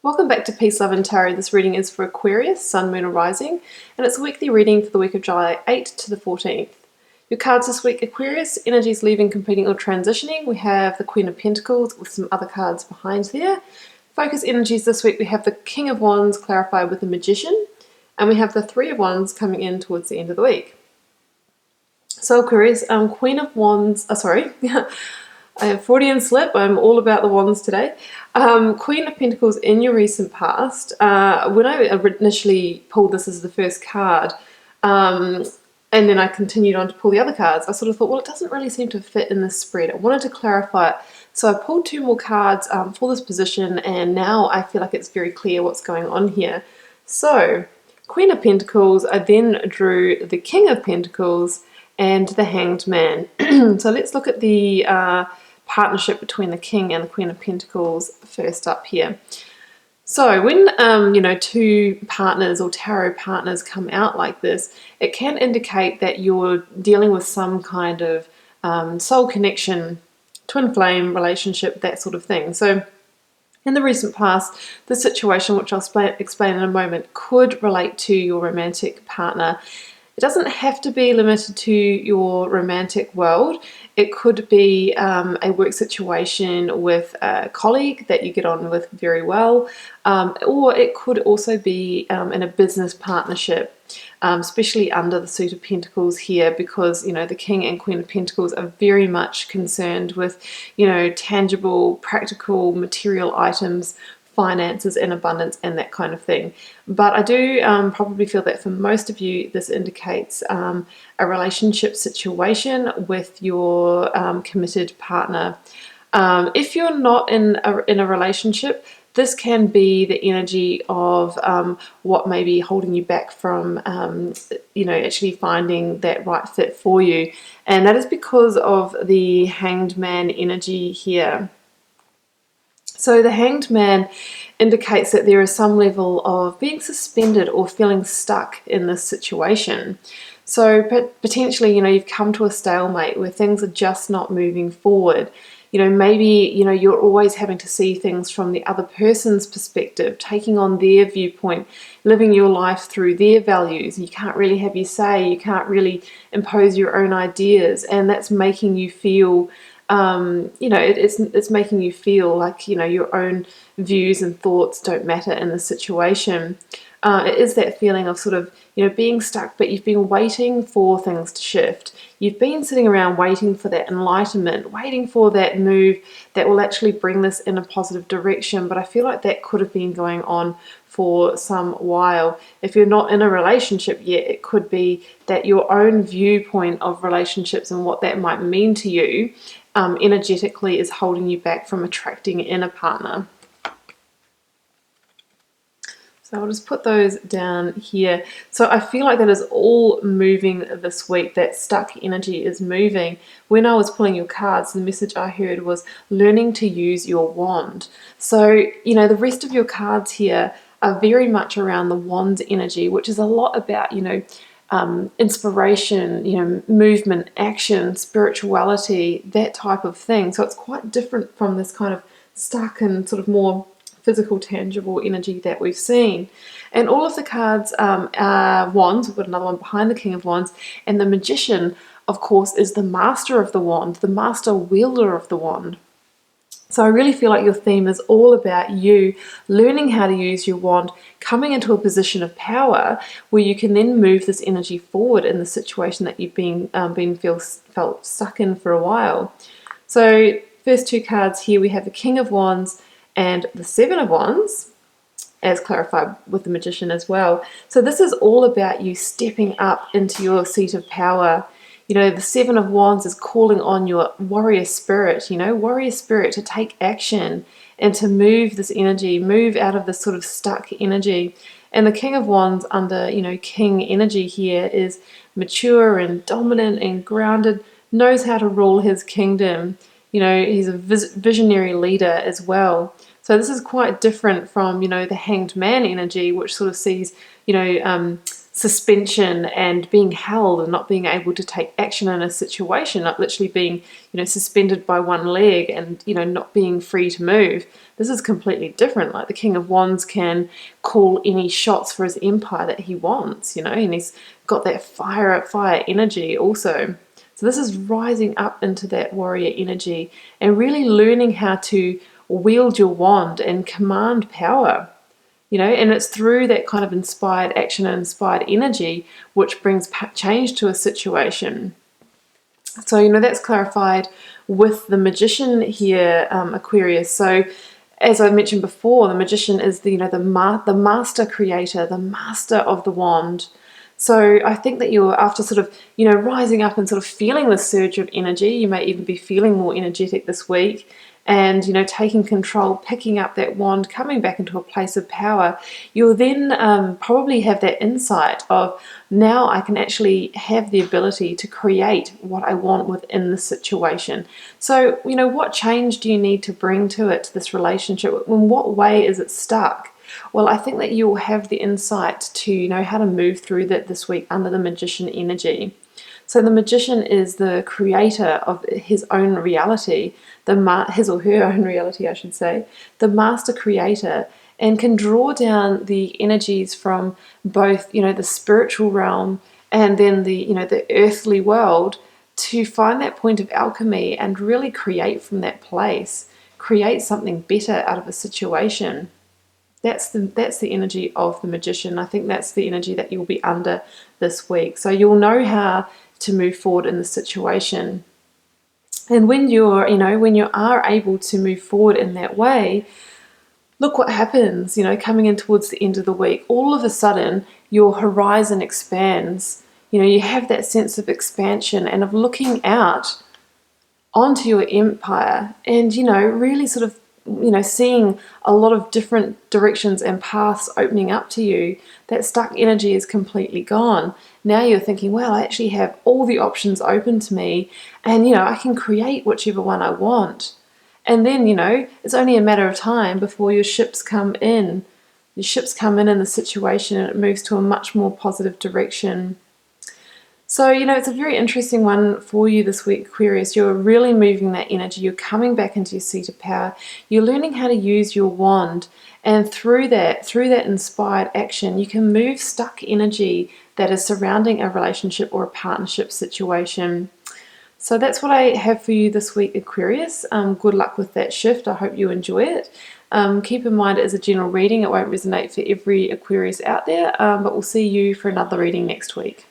Welcome back to Peace, Love and Tarot. This reading is for Aquarius, Sun, Moon or Rising, and it's a weekly reading for the week of July 8th to the 14th. Your cards this week: Aquarius, energies leaving, completing or transitioning. We have the Queen of Pentacles with some other cards behind there. Focus energies this week, we have the King of Wands clarified with the Magician, and we have the Three of Wands coming in towards the end of the week. So Aquarius, Queen of Wands, I have Freudian slip. I'm all about the wands today. Queen of Pentacles in your recent past. When I initially pulled this as the first card, and then I continued on to pull the other cards, I sort of thought, well, it doesn't really seem to fit in this spread. I wanted to clarify it. So I pulled two more cards for this position, and now I feel like it's very clear what's going on here. So, Queen of Pentacles, I then drew the King of Pentacles and the Hanged Man. So let's look at the partnership between the King and the Queen of Pentacles first up here. So when two partners or tarot partners come out like this, it can indicate that you're dealing with some kind of soul connection, twin flame relationship, that sort of thing. So in the recent past, the situation, which I'll explain in a moment, could relate to your romantic partner. It doesn't have to be limited to your romantic world. It could be a work situation with a colleague that you get on with very well, or it could also be in a business partnership, especially under the suit of Pentacles here, because the King and Queen of Pentacles are very much concerned with tangible, practical, material items, finances and abundance and that kind of thing. But I do probably feel that for most of you this indicates a relationship situation with your committed partner. If you're not in a relationship, this can be the energy of what may be holding you back from actually finding that right fit for you, and that is because of the Hanged Man energy here. So the Hanged Man indicates that there is some level of being suspended or feeling stuck in this situation. So potentially, you've come to a stalemate where things are just not moving forward. Maybe, you're always having to see things from the other person's perspective, taking on their viewpoint, living your life through their values. You can't really have your say, you can't really impose your own ideas, and that's making you feel it's making you feel like your own views and thoughts don't matter in the situation. It is that feeling of sort of being stuck, but you've been waiting for things to shift. You've been sitting around waiting for that enlightenment, waiting for that move that will actually bring this in a positive direction. But I feel like that could have been going on for some while. If you're not in a relationship yet, it could be that your own viewpoint of relationships and what that might mean to you energetically is holding you back from attracting in a partner. So I'll just put those down here. So I feel like that is all moving this week. That stuck energy is moving. When I was pulling your cards, the message I heard was learning to use your wand. So, the rest of your cards here are very much around the wand energy, which is a lot about, inspiration, movement, action, spirituality, that type of thing. So it's quite different from this kind of stuck and sort of more physical, tangible energy that we've seen. And all of the cards are wands. We've got another one behind the King of Wands, and the Magician, of course, is the master of the wand, the master wielder of the wand. So I really feel like your theme is all about you learning how to use your wand, coming into a position of power where you can then move this energy forward in the situation that you've been felt stuck in for a while. So first two cards here, we have the King of Wands and the Seven of Wands, as clarified with the Magician as well. So this is all about you stepping up into your seat of power. The Seven of Wands is calling on your warrior spirit, to take action and to move this energy, move out of this sort of stuck energy. And the King of Wands under, King energy here is mature and dominant and grounded, knows how to rule his kingdom. He's a visionary leader as well. So this is quite different from, the Hanged Man energy, which sort of sees, suspension and being held and not being able to take action in a situation, like literally being, suspended by one leg and, not being free to move. This is completely different. Like the King of Wands can call any shots for his empire that he wants, and he's got that fire energy also. So this is rising up into that warrior energy and really learning how to wield your wand and command power. And it's through that kind of inspired action and inspired energy which brings change to a situation. So, that's clarified with the Magician here, Aquarius. So, as I mentioned before, the Magician is the master creator, the master of the wand. So I think that you're, after sort of, rising up and sort of feeling the surge of energy, you may even be feeling more energetic this week and, taking control, picking up that wand, coming back into a place of power. You'll then probably have that insight of, now I can actually have the ability to create what I want within the situation. So, what change do you need to bring to it, to this relationship? In what way is it stuck? Well, I think that you'll have the insight to know how to move through that this week under the Magician energy. So the Magician is the creator of his own reality, his or her own reality, I should say, the master creator, and can draw down the energies from both, the spiritual realm and then the earthly world to find that point of alchemy and really create from that place, create something better out of a situation. That's the energy of the Magician. I think that's the energy that you'll be under this week. So you'll know how to move forward in the situation. And when you are able to move forward in that way, look what happens, coming in towards the end of the week. All of a sudden, your horizon expands. You have that sense of expansion and of looking out onto your empire and, really sort of, seeing a lot of different directions and paths opening up to you. That stuck energy is completely gone. Now you're thinking, well, I actually have all the options open to me and, I can create whichever one I want. And then, it's only a matter of time before your ships come in. Your ships come in the situation and it moves to a much more positive direction. So, it's a very interesting one for you this week, Aquarius. You're really moving that energy. You're coming back into your seat of power. You're learning how to use your wand. And through that inspired action, you can move stuck energy that is surrounding a relationship or a partnership situation. So that's what I have for you this week, Aquarius. Good luck with that shift. I hope you enjoy it. Keep in mind it is a general reading. It won't resonate for every Aquarius out there, but we'll see you for another reading next week.